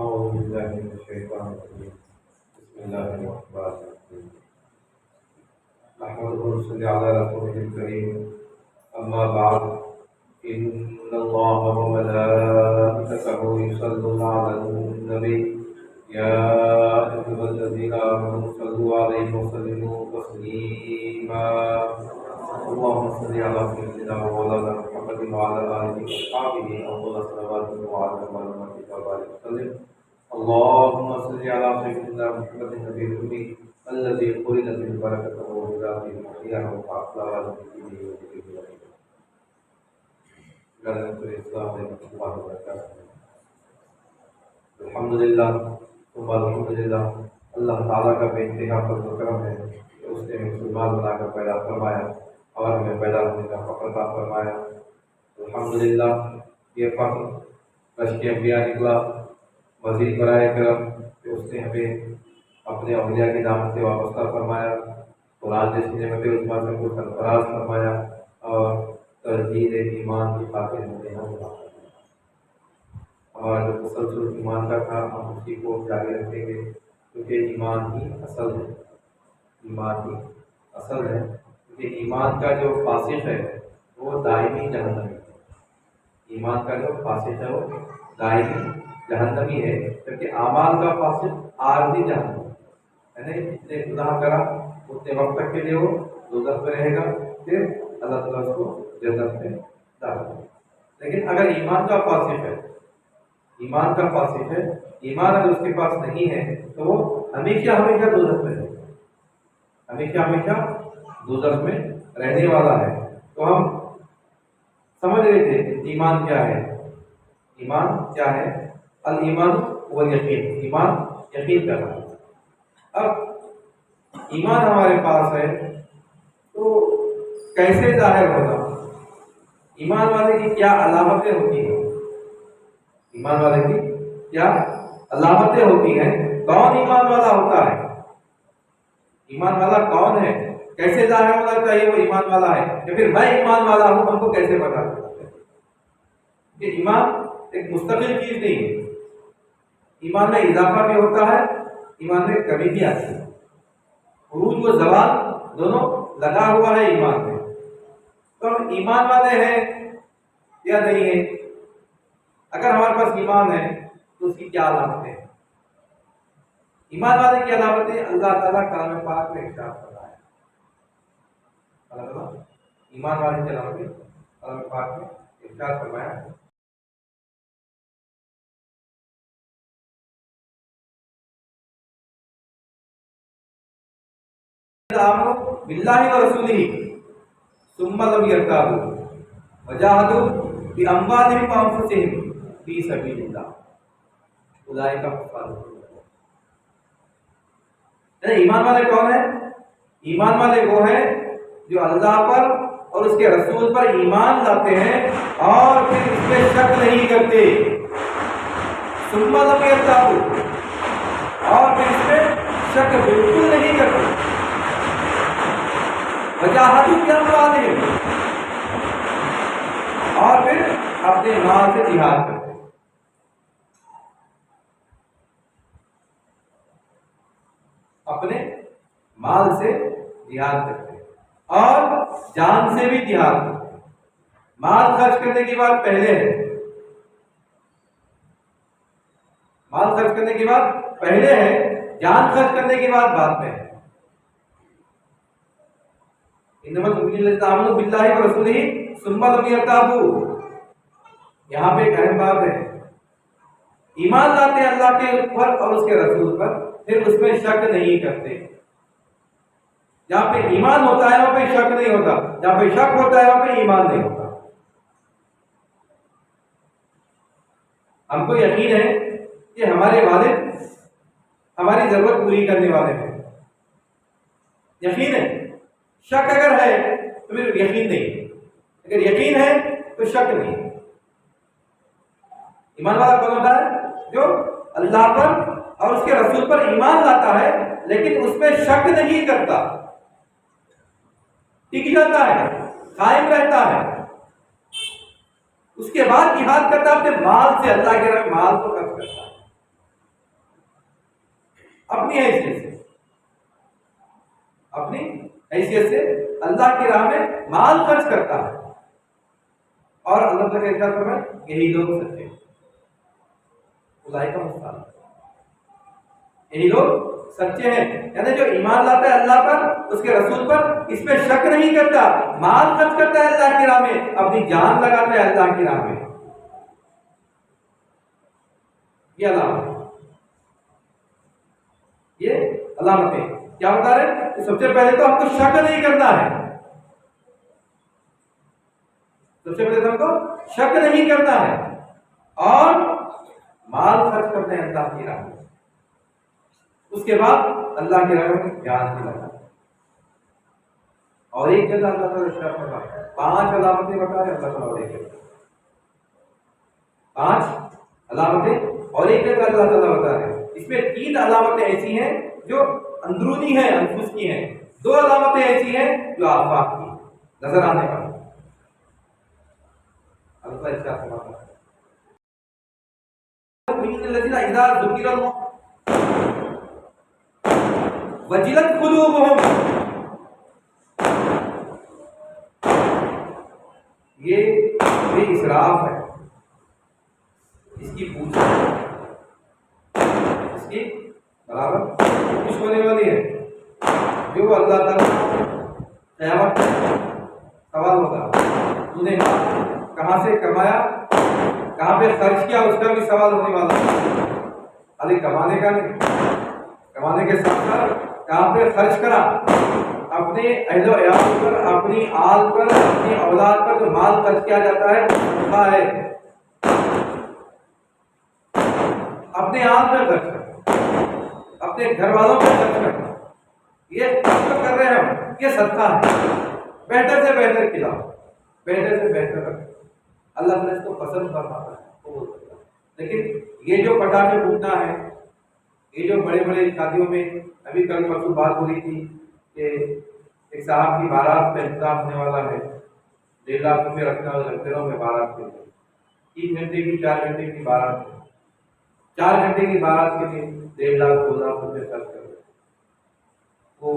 أعوذ بالله من الشيطان الرجيم بسم الله الرحمن الرحيم نحمده ونصلي على رسوله الكريم أما بعد إن الله وملائكته يصلون على النبي يا أيها الذين آمنوا صلوا عليه وسلموا تسليما اللهم صل على سيدنا ومولانا محمد وعلى آله وأصحابه أفضل الصلوات وأتم المجد وبارك وسلم اللهم صل على سيدنا محمد النبي الأمي الذي قرن بالبركة وبذاته المحيا وأخلاق الدين وذكره السلام علیکم ورحمۃ اللہ وبرکاتہ۔ الحمدللہ ثم الحمدللہ، اللہ تعالیٰ کا بے انتہا فضل و کرم ہے کہ اس نے مسلمان بنا کر پیدا فرمایا اور ہمیں پیدا ہونے کا فخر عطا فرمایا۔ الحمدللہ یہ فخر رشک انبیاء نکلا، مزید برائے کرم کہ اس نے ہمیں اپنے اولیاء کی دعوت سے وابستہ فرمایا، قرآن جیسی نعمت عظمیٰ سے کو سرفراز فرمایا اور تجدید ایمان کی خاطر ہمیں ہمارا جو تسلسل ایمان کا تھا ہم اسی کو جاری رکھیں گے، کیونکہ ایمان ہی اصل ہے، ایمان ہی اصل ہے۔ کیونکہ ایمان کا جو فاسق ہے وہ دائمی جہنمی ہے، ایمان کا جو فاسق ہے وہ دائمی جہنمی ہے، جبکہ اعمال کا فاسق عارضی جہنمی ہے، یعنی جتنے گناہ کرا اتنے وقت تک کے لیے وہ دوزخ میں رہے گا، پھر اللہ تعالیٰ اس کو جنت میں ڈالے گا۔ لیکن اگر ایمان کا فاسق ہے، ایمان کا فاسق ہے، ایمان اگر اس کے پاس نہیں ہے تو وہ ہمیشہ ہمیشہ دوزخ میں رہے گا، ہمیشہ ہمیشہ دوزخ میں رہنے والا ہے۔ تو ہم سمجھ رہے تھے ایمان کیا ہے، ایمان کیا ہے؟ الایمان هو یقین، ایمان یقین کرنا۔ اب ایمان ہمارے پاس ہے تو کیسے ظاہر ہوگا؟ ایمان والے کی کیا علامتیں ہوتی ہیں؟ ایمان والے کی کیا علامتیں ہوتی ہیں؟ کون ایمان والا ہوتا ہے؟ ایمان والا کون ہے؟ کیسے ظاہر ہونا چاہیے وہ ایمان والا ہے؟ یا پھر میں ایمان والا ہوں ہم کو کیسے پتا چلتا ہے؟ کہ ایمان ایک مستقل چیز نہیں ہے، ایمان میں اضافہ بھی ہوتا ہے، ایمان میں کمی بھی آتی ہے، عروج و زوال دونوں لگا ہوا ہے ایمان میں۔ تو ہم ایمان والے ہیں یا نہیں ہیں؟ اگر ہمارے پاس ایمان ہے تو اس کی کیا علامتیں ہیں؟ ایمان والے کی علامتیں اللہ تعالیٰ کلام پاک میں ارشاد فرمایا ہے۔ اللہ تعالیٰ ایمان والے کی علامتیں کلام پاک میں ارشاد فرمایا ہے۔ آمنوا باللہ ورسولہ ثم لم یرتابوا وجاہدوا باموالہم وانفسہم فی سبیل اللہ اولئک هم الصادقون۔ ایمان والے کون ہیں؟ ایمان والے وہ ہیں جو اللہ پر اور اس کے رسول پر ایمان لاتے ہیں اور پھر اس میں شک نہیں کرتے، ثم لم یرتابوا، اور پھر اس میں شک بالکل نہیں کرتے، وجاہدوا باموالہم، اور پھر اپنے مال سے جہاد کرتے۔ اپنے مال سے جہاد کرتے اور جان سے بھی جہاد کرتے۔ مال خرچ کرنے کی بات پہلے ہے، مال خرچ کرنے کی بات پہلے ہے، جان خرچ کرنے کی بات بعد میں ہے۔ انما المؤمنون الذین آمنوا باللہ ورسولہ ثم لم یرتابوا، یہاں پہ ایک اہم بات ہے، ایمان لاتے ہیں اللہ کے اوپر اور اس کے رسول پر، پھر اس میں شک نہیں کرتے۔ جہاں پہ ایمان ہوتا ہے وہاں پہ شک نہیں ہوتا، جہاں پہ شک ہوتا ہے وہاں پہ ایمان نہیں ہوتا۔ ہم کو یقین ہے کہ ہمارے والد ہماری ضرورت پوری کرنے والے ہیں، یقین ہے۔ شک اگر ہے تو پھر یقین نہیں، اگر یقین ہے تو شک نہیں۔ ایمان والا کون ہوتا ہے؟ جو اللہ پر اور اس کے رسول پر ایمان لاتا ہے لیکن اس میں شک نہیں کرتا، ٹک جاتا ہے، قائم رہتا ہے، اس کے بعد جہاد کرتا ہے، اپنے مال سے اللہ کے راہ مال کو خرچ کرتا ہے۔ اپنی حیثیت سے، اپنی حیثیت سے اللہ کی راہ میں مال خرچ کرتا ہے، اور اللہ تعالیٰ کا ارشاد فرمائے یہی لوگ سچے ہیں، اولئک هم الصادقون، یہی لوگ سچے ہیں، یعنی جو ایمان لاتا ہے اللہ پر، اس کے رسول پر، اس میں شک نہیں کرتا، مال خرچ کرتا ہے اللہ کی راہ میں، اپنی جان لگاتا ہے اللہ کی راہ میں، یہ علامت، یہ علامتیں کیا بتا رہے ہیں کہ سب سے پہلے تو ہم کو شک نہیں کرنا ہے، سب سے پہلے تو ہم کو شک نہیں کرنا ہے، اور مال خرچ کرتے ہیں اللہ کی راہ میں، اس کے بعد اللہ کی راہ میں جان بھی لگا، اور ایک جگہ اللہ تعالیٰ ارشاد فرماتا ہے 5 علامتیں بتا رہے اللہ تعالیٰ، ایک جگہ 5 علامتیں، اور ایک جگہ اللہ تعالیٰ بتا رہے ہیں، اس میں 3 علامتیں ایسی ہیں جو اندرونی ہیں، انفس کی ہیں، 2 علامتیں ایسی ہیں جو آفاق کی نظر آنے والی، اللہ ارشاد فرماتا ہے الذين اذا ذكر الله وجلت قلوبهم، یہ اسراف ہے، اس کی پوچھ، اس کی برابر پوچھ ہونے والی ہے، جو اللہ تعالیٰ قیامت سوال ہوگا تو نے کہاں سے کمایا، کہاں پہ خرچ کیا، اس کا بھی سوال ہونے والا ہے، خالی کمانے کا نہیں، کمانے کے ساتھ ساتھ کہاں پہ خرچ کرا، اپنے اہل و عیال پر، اپنی آل پر، اپنی اولاد پر جو مال خرچ کیا جاتا ہے وہ ہے اپنے آپ پہ خرچ کرنا، اپنے گھر والوں پہ خرچ کرنا، یہ کر رہے ہیں ہم، یہ صدقہ ہے، بہتر سے بہتر کھلاؤ، بہتر سے بہتر رکھو، اللہ تعالیٰ اس کو پسند فرماتا ہے، لیکن یہ جو پٹاخے پھوٹنا ہے، یہ جو بڑے بڑے شادیوں میں، ابھی کل پرسوں بات ہو رہی تھی کہ ایک صاحب کی بارات کا انتظام ہونے والا ہے، 1.5 لاکھ روپے رکھنا ہے دنوں میں بارات کے لیے، 3 گھنٹے کی 4 گھنٹے کی بارات ہے، 4 گھنٹے کی بارات کے لیے 1.5 لاکھ 2 لاکھ روپے خرچ کر رہے، وہ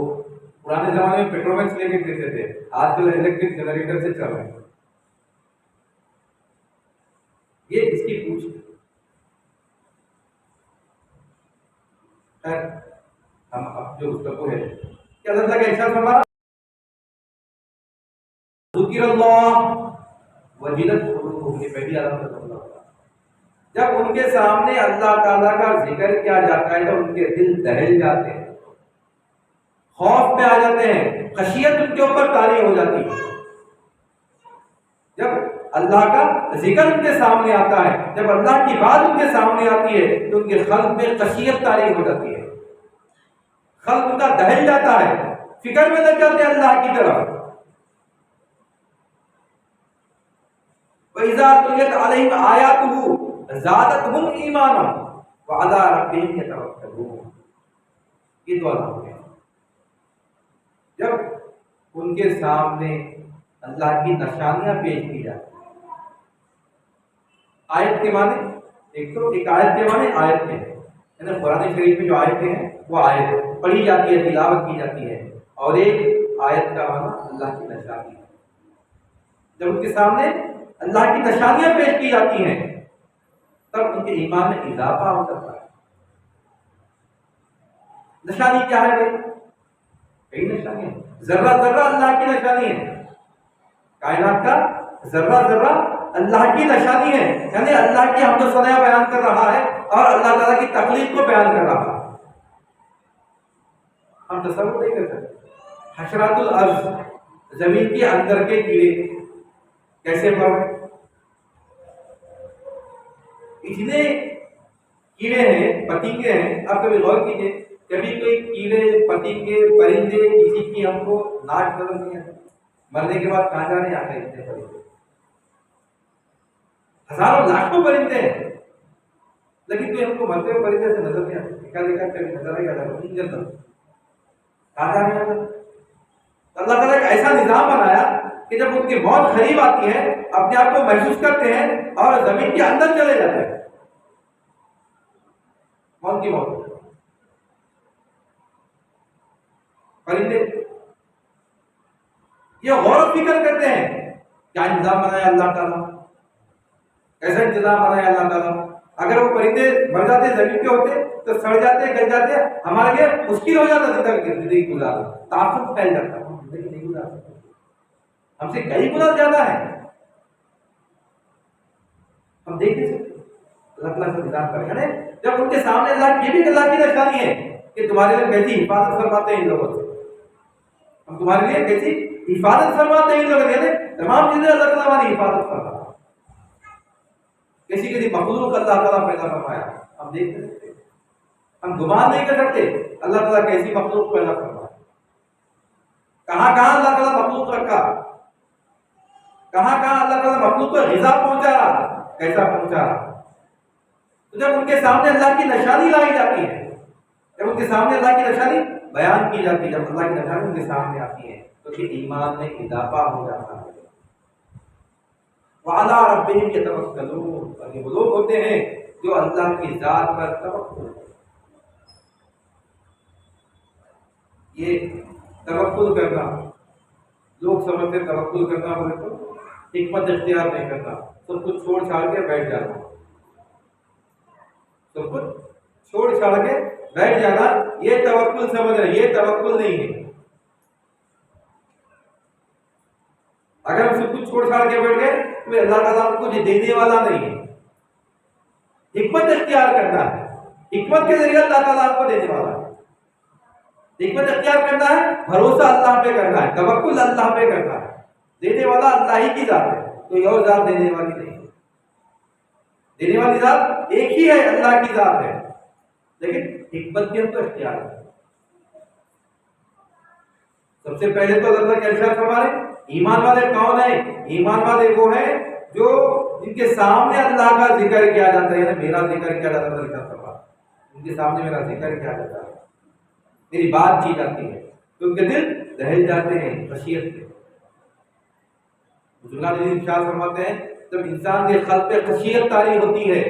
پرانے زمانے میں پیٹرومکس لے کے دیتے تھے، آج کل الیکٹرک جنریٹر سے چل رہے ہیں، یہ اس کی پوچھ ہے، ہم اب جو گفتگو ہے کہ اللہ تعالیٰ کا ارشاد فرمایا ذکر اللہ وجلت قلوبہم، یہ پہلی علامت اللہ، جب ان کے سامنے اللہ تعالیٰ کا ذکر کیا جاتا ہے تو ان کے دل دہل جاتے ہیں، خوف میں آ جاتے ہیں، خشیت ان کے اوپر طاری ہو جاتی ہے، جب اللہ کا ذکر ان کے سامنے آتا ہے، جب اللہ کی بات ان کے سامنے آتی ہے تو ان کے قلب میں خشیت طاری ہو جاتی ہے، قلب ان کا دہل جاتا ہے، فکر میں لگ جاتے ہیں اللہ کی طرف، وَإِذَا تُلِيَتْ عَلَيْهِمْ آيَاتُهُ زَادَتْهُمْ إِيمَانًا وَعَلَىٰ رَبِّهِمْ يَتَوَكَّلُونَ، یہ دعا ہے، جب ان کے سامنے اللہ کی نشانیاں پیش کی جاتی ہیں، آیت کے معنی ایک آیت کے معنی آیت کے ہیں، یعنی قرآن شریف میں جو آیتیں ہیں وہ آیت پڑھی جاتی ہے، تلاوت کی جاتی ہے، اور ایک آیت کا معنی اللہ کی نشانی ہے، جب ان کے سامنے اللہ کی نشانیاں پیش کی جاتی ہیں تب ان کے ایمان میں اضافہ ہو جاتا ہے۔ نشانی کیا ہے بھائی؟ کئی نشانی ہے، ذرہ ذرہ اللہ کی نشانی ہے، کائنات کا ذرہ ذرہ اللہ کی نشانی ہے، یعنی اللہ کی حمد و ثنا بیان کر رہا ہے اور اللہ تعالیٰ کی تخلیق کو بیان کر رہا ہے، ہم تصور نہیں کر سکتے، حشرات الارض، زمین کے اندر کے کیڑے کیسے پڑھے، اتنے کیڑے ہیں، پتنگے ہیں، آپ کبھی غور کیجیے، کبھی کوئی کیڑے، پتنگے، پرندے کسی کی ہم کو ناچ نظر نہیں آتی، مرنے کے بعد کہاں جانے آتے ہیں اتنے پرندے، ہزاروں لاکھوں پرندے ہیں، لیکن کوئی ہم کو مرتے ہوئے پرندے سے نظر نہیں آتے، دیکھا دیکھا کبھی نظر آئے گا جنت کہاں جانے آتا۔ اللہ تعالیٰ ایک ایسا نظام بنایا کہ جب ان کی موت قریب آتی ہے اپنے آپ کو محسوس کرتے ہیں اور زمین کے اندر چلے جاتے ہیں، کون کی موت؟ پرندے یہ غور و فکر کرتے ہیں کیا انتظام بنایا اللہ تعالیٰ، کیسا انتظام بنایا اللہ تعالیٰ. اگر وہ پرندے مر جاتے زمین پہ ہوتے تو سڑ جاتے گل جاتے، ہمارے لیے مشکل ہو جاتا زندگی گزارنا، تعفن پھیل جاتا، ہم زندگی نہیں گزار سکتے، ہم سے کئی گنا زیادہ ہے. ہم دیکھ نہیں سکتے اللہ تعالیٰ سے انتظام کریں. جب ان کے سامنے اللہ، یہ بھی اللہ کی نشانی ہے کہ تمہارے لیے کیسی حفاظت فرماتے ہیں ان لوگوں سے، ہم تمہارے لیے کیسی حفاظت فرماتے ہیں ان لوگوں سے. تمام چیزیں اللہ تعالیٰ ہماری حفاظت فرماتا ہے. کسی مخلوق اللہ تعالیٰ پیدا فرمایا، ہم دیکھ نہیں سکتے، ہم گمان نہیں کر سکتے اللہ تعالیٰ کیسی مخلوق پیدا فرمایا. کہاں کہاں اللہ تعالیٰ مخلوق رکھا، کہاں کہاں اللہ تعالیٰ مخلوق کو غذا پہنچا رہا، کیسا پہنچا رہا. تو جب ان کے سامنے اللہ کی نشانی لائی جاتی ہے، جب ان کے سامنے اللہ کی نشانی بیان کی جاتی ہے، جب اللہ کی نشانی ان کے سامنے آتی ہے تو پھر ایمان میں اضافہ ہو جاتا ہے. وعلی ربہم یتوکلون، اور یہ وہ لوگ ہوتے ہیں جو اللہ کی ذات پر توکل کرتے ہیں. یہ توکل کرنا، لوگ سمجھتے توکل کرنا بولے تو حکمت اختیار نہیں کرنا، سب کچھ چھوڑ چھاڑ کے بیٹھ جانا، سب کچھ چھوڑ چھاڑ کے بیٹھ جانا، یہ توکل سمجھ رہے، یہ توکل نہیں ہے. اگر ہم سب کچھ چھوڑ چھاڑ کے بیٹھ گئے تو اللہ تعالیٰ کو کچھ دینے والا نہیں ہے. حکمت اختیار کرنا ہے، حکمت کے ذریعے اللہ تعالیٰ آپ کو دینے والا ہے. حکمت اختیار کرنا ہے، بھروسہ اللہ پہ کرنا ہے، توکل اللہ پہ کرنا ہے. دینے والا اللہ ہی کی ذات ہے، کوئی اور ذات دینے والی نہیں. دینے والی ذات ایک ہی ہے، اللہ کی ذات ہے، لیکن حکمت بھی ہم تو اختیار ہے. سب سے پہلے تو اللہ کا ارشاد فرما رہے ایمان والے کون ہیں؟ ایمان والے وہ ہیں جو جن کے سامنے اللہ کا ذکر کیا جاتا ہے، یعنی میرا ذکر کیا جاتا ہے. ان کے سامنے میرا ذکر کیا جاتا ہے، میری بات کی جاتی ہے تو ان کے دل دہل جاتے ہیں خشیت سے. بزرگان دین ارشاد فرماتے ہیں جب انسان کے قلب پہ خشیت طاری ہوتی ہے،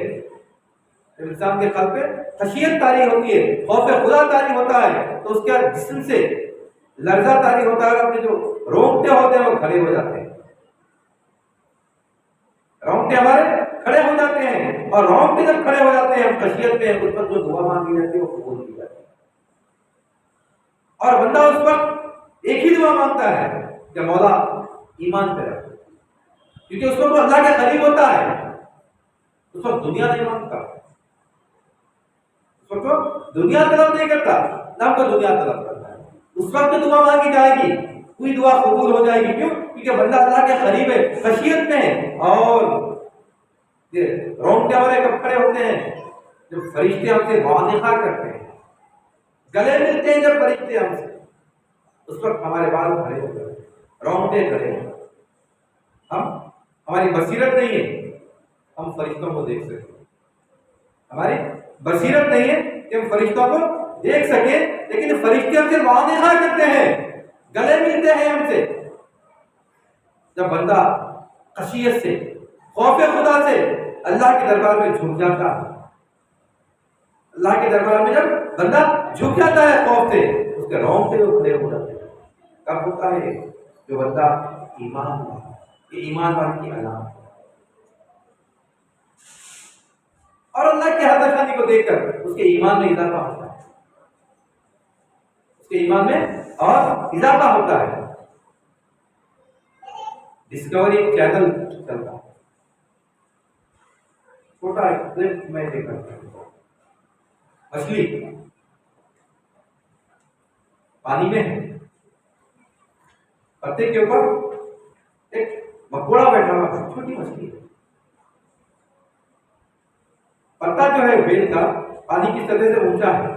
جب انسان کے قلب پہ خشیت طاری ہوتی ہے، خوف خدا طاری ہوتا ہے، تو اس کے جسم سے لرزہ طاری ہوتا ہے، اور اپنے جو رونگٹے ہوتے ہیں وہ کھڑے ہو جاتے ہیں. رونگٹے ہمارے کھڑے ہو جاتے ہیں، اور رونگٹے جب کھڑے ہو جاتے ہیں ہم خشیت پہ، اس پر جو دعا مانگی جاتی ہے وہ قبول کی جاتی ہے. اور بندہ اس وقت ایک ہی دعا مانگتا ہے کہ مولا ایمان پہ رکھ، کیونکہ اس وقت وہ اللہ کے قریب ہوتا ہے. اس وقت دنیا نہیں مانگتا، اس وقت وہ دنیا طلب نہیں کرتا، نہ کو دنیا طلب کرتا ہے. اس وقت دعا مانگی جائے گی، کوئی دعا قبول ہو جائے گی. کیوں؟ کیونکہ بندہ اللہ کے قریب ہے، خشیت میں ہے. اور رونگٹے ہمارے کب کھڑے ہوتے ہیں؟ جب فرشتے ہم سے معانقہ کرتے ہیں، گلے ملتے ہیں جب فرشتے ہم سے، اس وقت ہمارے بال کھڑے ہوتے ہیں، رونگٹے کھڑے ہوتے ہیں. ہماری بصیرت نہیں ہے ہم فرشتوں کو دیکھ سکیں، ہماری بصیرت نہیں ہے کہ ہم فرشتوں کو دیکھ سکیں، لیکن فرشتے ہم سے معانقہ کرتے ہیں، گلے ملتے ہیں ہم سے. جب بندہ خشیت سے، خوف خدا سے اللہ کے دربار میں جھک جاتا ہے، اللہ کے دربار میں جب بندہ جھک جاتا ہے خوف سے، اس کے رونگٹے کھڑے ہو جاتے ہیں. کب ہوتا ہے؟ جو بندہ ایمان، یہ ایمان والے کی علامت ہے. اور اللہ کی ہر نشانی کو دیکھ کر اس کے ایمان میں اضافہ ہوتا ہے، اس کے ایمان میں اور اضافہ ہوتا ہے. ڈسکوری چینل چلتا ہے، چھوٹا کلپ میں دیکھا، مچھلی پانی میں ہے، پتے کے اوپر ایک مکوڑا بیٹھا ہوا ہے، چھوٹی مچھلی ہے. پتا جو ہے بیل کا پانی کی سطح سے اونچا ہے.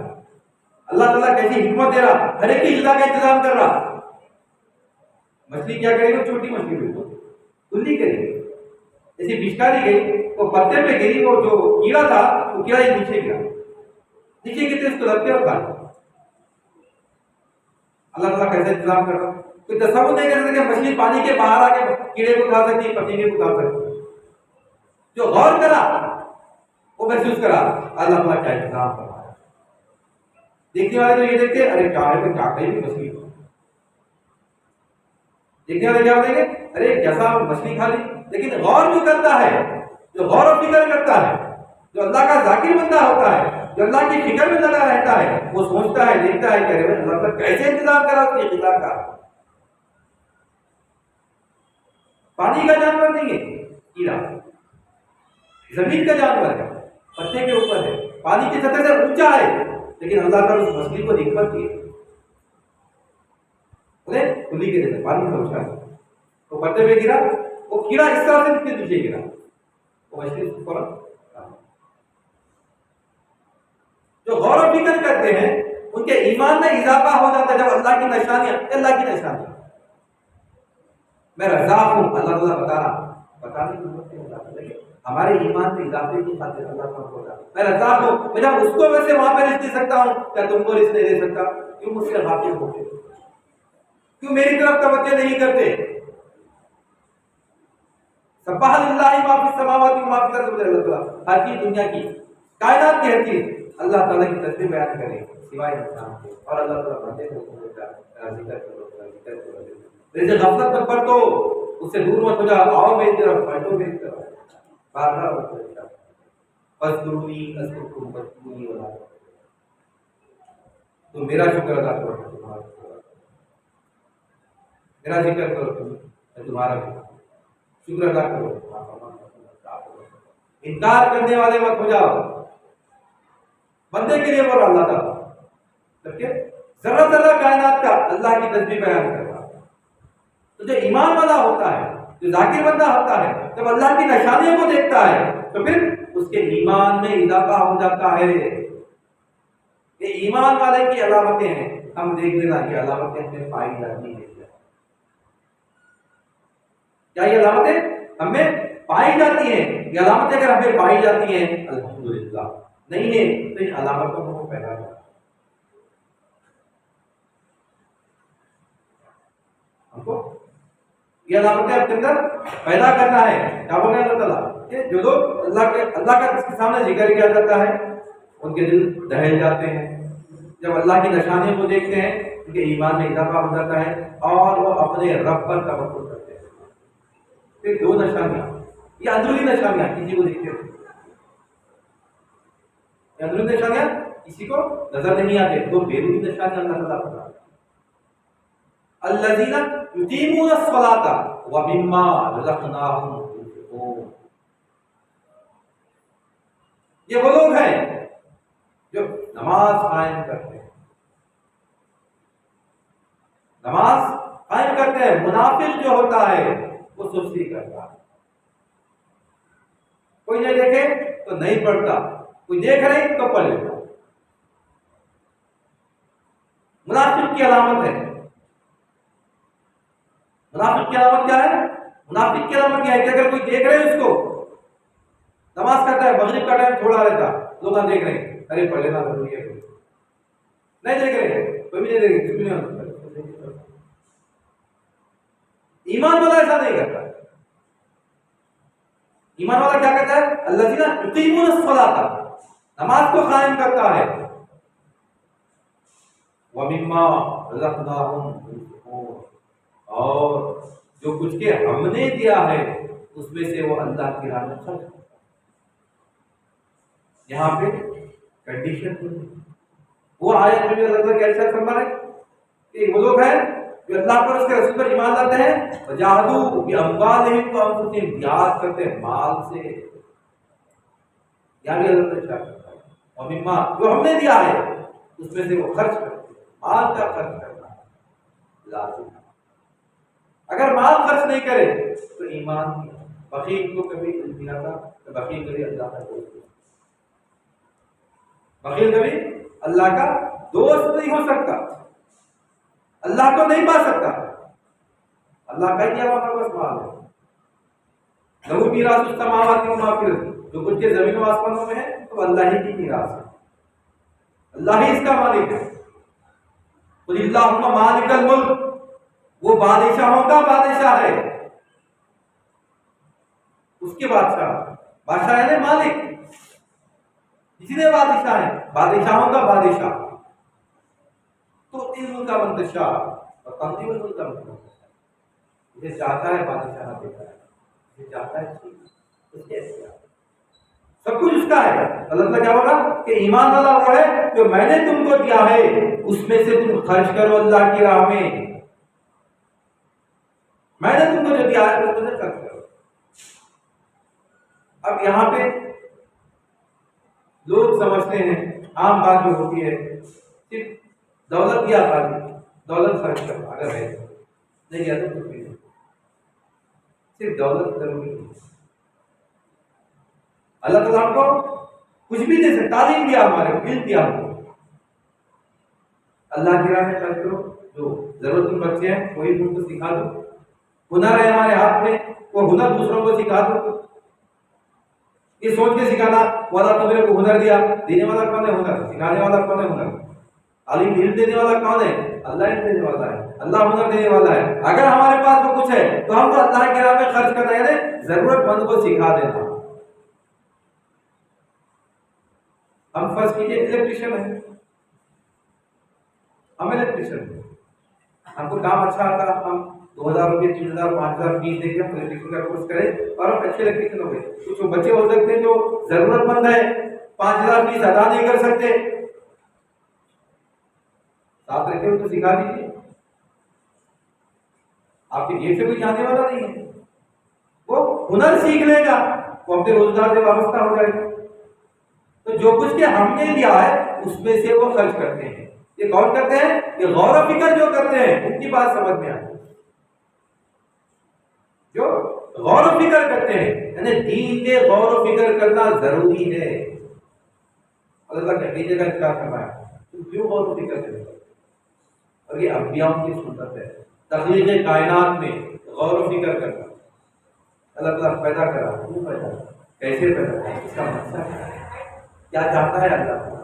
اللہ تعالیٰ کیسی حکمت دے رہا، ہر ایک کی غذا کا انتظام کر رہا. مچھلی کیا کرے گی؟ چھوٹی مچھلی بالکل کلی کرے گی، جیسے بچکاری گئی وہ پتے پہ گری، وہ جو کیڑا تھا وہ کیڑا ہی نیچے گرا، نیچے گرتے اس کو لگتے اور کھاتے. اللہ تعالیٰ کیسے انتظام کر رہا، کوئی تصور نہیں کر سکتے مچھلی پانی کے باہر آ کے کیڑے کو کھا سکتی ہے، پتیلے کو کھا سکتی ہے. جو غور کرا وہ محسوس کرا اللہ تعالیٰ کیا انتظام کر رہا ہے. دیکھنے والے تو یہ دیکھتے ارے کیا ہے، کیا کہیں بھی مچھلی دیکھنے والے کیا بولیں گے؟ ارے کیسا مچھلی کھا لی. لیکن غور جو کرتا ہے، جو غور و فکر کرتا ہے، جو اللہ کا ذاکر بندہ ہوتا ہے، جو اللہ کی فکر میں لگا رہتا ہے، وہ سوچتا ہے، دیکھتا ہے کہ ارے اللہ کا کیسے انتظام کرا اس کے خدا کا. پانی کا جانور نہیں ہے کیڑا، زمین کا جانور ہے، پتے کے اوپر ہے، پانی کی سطح سے اونچا ہے، لیکن اللہ تعالیٰ اس مچھلی کو حکمت دی کھلی کے جیسے پانی سے اونچا ہے، تو پتے پہ گرا، وہ کیڑا اس طرح سے اس کے پیچھے گرا، وہ مچھلی فوراً. جو غور و فکر کرتے ہیں ان کے ایمان میں اضافہ ہو جاتا ہے جب اللہ کی نشانیاں، اللہ کی نشانیاں. میں رزاق ہوں، اللہ تعالیٰ بتانے کی ضرورت نہیں. ہمارے ایمان میں اضافے کی خاطر اللہ تعالیٰ کو بتا میں رزاق ہوں، میں جب اس کو ویسے وہاں پہ رزق دے سکتا ہوں، کیا تم کو رزق نہیں دے سکتا؟ کیوں مجھ سے غافل ہوتے؟ کیوں میری طرف توجہ نہیں کرتے؟ سبح للہ ما فی السماوات و ما فی الارض. اللہ تعالیٰ ہر چیز، دنیا کی کائنات کی ہر چیز اللہ تعالیٰ کی تسبیح بیان کرے سوائے انسان کے. اور اللہ تعالیٰ بندے کو ذکر کرو، ذکر کرو. جیسے غفلت مت برتو، اس سے دور مت ہو جاؤ. آؤ میری طرف، پلٹو میری طرف، بار بار فاذکرونی اذکرکم واشکروا لی ولا تکفرون. تم میرا شکر ادا کرو، تمہارا میرا ذکر کرو، تم تمہارا شکر ادا کرو. انکار کرنے والے مت ہو جاؤ. بندے کے لیے بولو اللہ تعالیٰ، ذرہ ذرہ کائنات کا اللہ کی تسبیح بیان کرتا. تو جو ایمان والا ہوتا ہے، جو ذاکر بندہ ہوتا ہے، جب اللہ کی نشانیوں کو دیکھتا ہے تو پھر اس کے ایمان میں اضافہ ہو جاتا ہے. یہ ایمان والے کی علامتیں ہیں. ہم دیکھ لینا یہ علامتیں ہمیں پائی جاتی ہیں. کیا یہ علامتیں ہمیں پائی جاتی ہیں؟ یہ علامتیں اگر ہمیں پائی جاتی ہیں الحمدللہ، نہیں ہے تو ان علامتوں کو پیدا کرنا. ہم کو یہ علامتیں اپنے اندر پیدا کرنا ہے. کیا بولے اللہ تعالیٰ کہ جو لوگ اللہ کا جس کے سامنے ذکر کیا جاتا ہے ان کے دل دہل جاتے ہیں. جب اللہ کی نشانیوں کو دیکھتے ہیں ان کے ایمان میں اضافہ ہو جاتا ہے اور وہ اپنے رب پر توکل کرتے ہیں. پھر دو نشانیاں، یہ اندرونی نشانیاں کسی کو دیکھتے ہیں، یہ اندرونی نشانیاں کسی کو نظر نہیں آتے. دو بیرونی نشانیاں اللہ تعالیٰ بتا الذین یقیمون الصلاۃ ومما رزقناہم ينفقون. یہ وہ لوگ ہیں جو نماز قائم کرتے ہیں، نماز قائم کرتے ہیں. منافق جو ہوتا ہے وہ سستی کرتا ہے. کوئی نہیں دیکھے تو نہیں پڑھتا، کوئی دیکھ رہے تو پڑھ لیتا. منافق کی علامت ہے. منافق کی علامت کیا ہے؟ منافق کی علامت کیا ہے کہ اگر کوئی دیکھ رہے اس کو نماز کرتا ہے، مغرب کا ٹائم تھوڑا رہتا، لوگ دیکھ رہے ہیں، ارے پڑھ لینا ضروری ہے. نہیں دیکھ رہے، کوئی بھی نہیں دیکھ رہے. ایمان والا ایسا نہیں کرتا. ایمان والا کیا کہتا ہے؟ الذین یقیمون الصلاۃ، نماز کو قائم کرتا ہے. ومما رزقناہم ينفقون، اور جو کچھ کے ہم نے دیا ہے اس میں سے وہ اللہ کی راہ میں خرچ کرتا ہے. یہاں پہ کنڈیشن وہ آیت میں بھی اللہ تعالیٰ کیسا فرما ہے کہ وہ لوگ ہیں جو اللہ پر، اس کے رسول پر ایمان لاتے ہیں، وجاہدوا باموالہم وانفسہم، جہاد کرتے ہیں مال سے. یہاں بھی اللہ تعالیٰ کرتا ہے اور مما جو ہم نے دیا ہے اس میں سے وہ خرچ کرتے ہیں. مال کا خرچ کرنا لازم ہے. اگر مال خرچ نہیں کرے تو ایمان نہیں. بخیل کو کبھی نہیں آتا کہ بخیل کبھی اللہ کا دوست، بخیل کبھی اللہ کا دوست نہیں ہو سکتا، اللہ کو نہیں پا سکتا. اللہ کا دیا ہوا بس مال ہے. لہو میراث السماوات والارض، جو کچھ کے زمین و آسمانوں میں ہے تو اللہ ہی کی میراث ہے، اللہ ہی اس کا مالک ہے. قل اللہم مالک الملک، وہ بادشاہوں کا بادشاہ ہے، اس کے بادشاہ. بادشاہ ہے مالک، اسی نے بادشاہ ہے، بادشاہوں کا بادشاہ. تو علم کا منتشا اور تنظیم کا منتشا. اسے چاہتا ہے بادشاہ دیتا ہے، اسے چاہتا ہے اس کے سب کچھ اس کا ہے۔ اللہ تعالیٰ کیا ہوگا کہ ایمان والا وہ ہے جو میں نے تم کو دیا ہے اس میں سے تم خرچ کرو اللہ کی راہ میں نے تم کو جو دیا ہے اس میں سے خرچ کرو۔ اب یہاں پہ لوگ سمجھتے ہیں عام بات جو ہوتی ہے صرف دولت دیا خالی دولت خرچ کرو، اگر ہے نہیں کیا تو کچھ بھی نہیں، صرف دولت ضروری نہیں۔ اللہ تعالیٰ ہم کو کچھ بھی دے سکتا، تعلیم دیا، ہمارے علم دیا، اللہ کی راہ میں خرچ کرو۔ جو ضرورت مند بچے ہیں وہی ان کو سکھا دو، ہنر ہے ہمارے ہاتھ میں وہ ہنر دوسروں کو سکھا دو۔ یہ سوچ کے سکھانا والا تو میرے کو ہنر دیا، دینے والا کون ہے؟ ہنر۔ سکھانے والا کون ہے؟ ہنر۔ تعلیم علم دینے والا کون ہے؟ اللہ علم دینے والا ہے، اللہ ہنر دینے والا ہے۔ اگر ہمارے پاس وہ کچھ ہے تو ہم کو اللہ کی راہ میں خرچ کرنا ہے، یعنی ضرورت مند کو سکھا دینا۔ ہم فرض کیجیے الیکٹریشین ہے، ہم الیکٹریشین ہیں، ہم کو کام اچھا آتا، ہم 2000 روپئے 3000 5000 فیس دے کے ہم الیکٹریشین کا کورس کریں اور ہم اچھے الیکٹریشین ہو گئے۔ کچھ بچے ہو سکتے ہیں جو ضرورت مند ہے، 5000 فیس ادا نہیں کر سکتے، ساتھ رکھے ان کو سکھا دیجیے، آپ کی جیب سے کوئی جانے والا نہیں ہے، وہ ہنر سیکھ لے گا، وہ اپنے روزگار سے وابستہ ہو جائے گا۔ تو جو کچھ کہ ہم نے دیا ہے اس میں سے وہ خرچ کرتے ہیں۔ یہ کون کرتے ہیں؟ یہ غور و فکر جو کرتے ہیں ان کی بات سمجھ میں آتی ہے، جو غور و فکر کرتے ہیں، یعنی دین میں غور و فکر کرنا ضروری ہے۔ اللہ کہنے جگہ انکار کرنا ہے، تم کیوں غور و فکر کرتے ہو؟ اور یہ انبیاء کی سنت ہے، تخلیق کائنات میں غور و فکر کرنا۔ اللہ تعالیٰ پیدا کرا، کیوں پیدا کرا، کیسے پیدا کرا، اس کا مقصد کیا چاہتا ہے اللہ تعالیٰ؟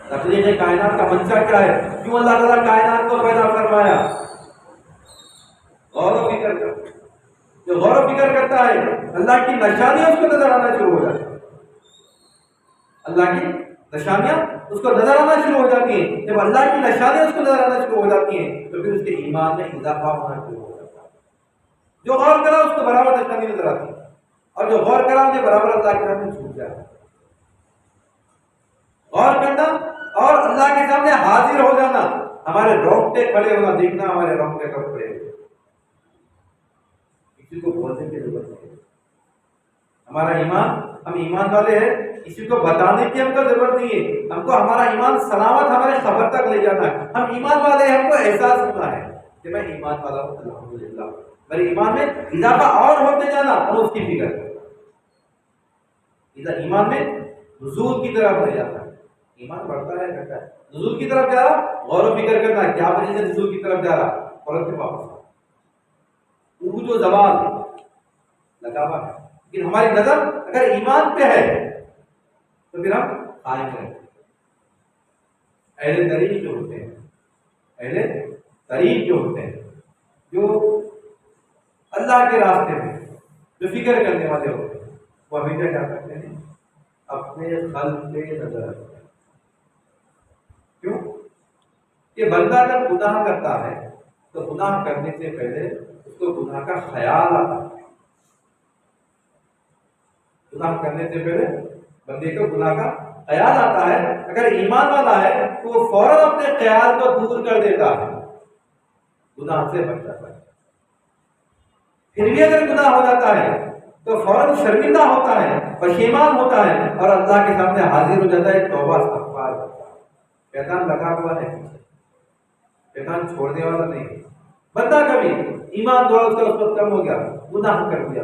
تخلیق کائنات کا منشا کیا ہے؟ کیوں اللہ تعالیٰ کائنات کو پیدا فرمایا؟ غور و فکر کر، جو غور و فکر کرتا ہے اللہ کی نشانیاں اس کو نظر آنا شروع ہو جاتی ہیں، اللہ کی نشانیاں اس کو نظر آنا شروع ہو جاتی ہیں۔ جب اللہ کی نشانیاں اس کو نظر آنا شروع ہو جاتی ہیں تو پھر اس کے ایمان میں اضافہ ہونا شروع ہو جاتا ہے۔ جو غور کرا اس کو برابر نشانی نظر آتی ہے، اور جو غور کرا اسے برابر اللہ کے سامنے چھوٹ جاتا ہے۔ غور کرنا اور اللہ کے سامنے حاضر ہو جانا، ہمارے رونگٹے کھڑے ہونا، دیکھنا ہمارے رونگٹے کب کھڑے ہوئے، کسی کو بولنے کی ضرورت نہیں۔ ہمارا ایمان، ہم ایمان والے ہیں، کسی کو بتانے کی ہم کو ضرورت نہیں ہے، ہم کو ہمارا ایمان سلامت ہمارے خبر تک لے جانا ہے۔ ہم ایمان والے ہیں، ہم کو احساس ہونا ہے کہ میں ایمان والا ہوں، الحمدللہ میرے ایمان میں اضافہ اور ہوتے جانا اور اس کی فکر ادھر ایمان میں نزول کی طرف لے جاتا ہے، ایمان بڑھتا ہے گھٹتا ہے، نزول کی طرف جا رہا، غور و فکر کرنا کیا وجہ سے نزول کی طرف جا رہا، فوراً سے واپس عروج و زوال لگا ہوا ہے۔ لیکن ہماری نظر اگر ایمان پہ ہے تو پھر ہم قائم رہیں۔ اہل طریق جو ہوتے ہیں، اہل طریق جو ہوتے ہیں، جو اللہ کے راستے میں جو فکر کرنے والے ہوتے ہیں، وہ ہمیشہ کیا کرتے ہیں؟ اپنے قلب پہ نظر رکھتے ہیں۔ کیوں کہ بندہ اگر گناہ کرتا ہے تو گناہ کرنے سے پہلے اس کو گناہ کا خیال آتا ہے، گناہ کرنے سے پہلے بندے کو گناہ کا خیال آتا ہے۔ اگر ایمان والا ہے تو وہ فوراً اپنے خیال کو دور کر دیتا ہے، گناہ سے بچ جاتا ہے۔ پھر بھی اگر گناہ ہو جاتا ہے تو فوراً شرمندہ ہوتا ہے، پشیمان ہوتا ہے اور اللہ کے سامنے حاضر ہو جاتا ہے، توبہ استغفار کرتا ہے۔ شیطان لگا ہوا ہے، شیطان چھوڑنے والا نہیں۔ بندہ کبھی ایمان تھوڑا اس کا اس وقت کم ہو گیا، گناہ کر دیا،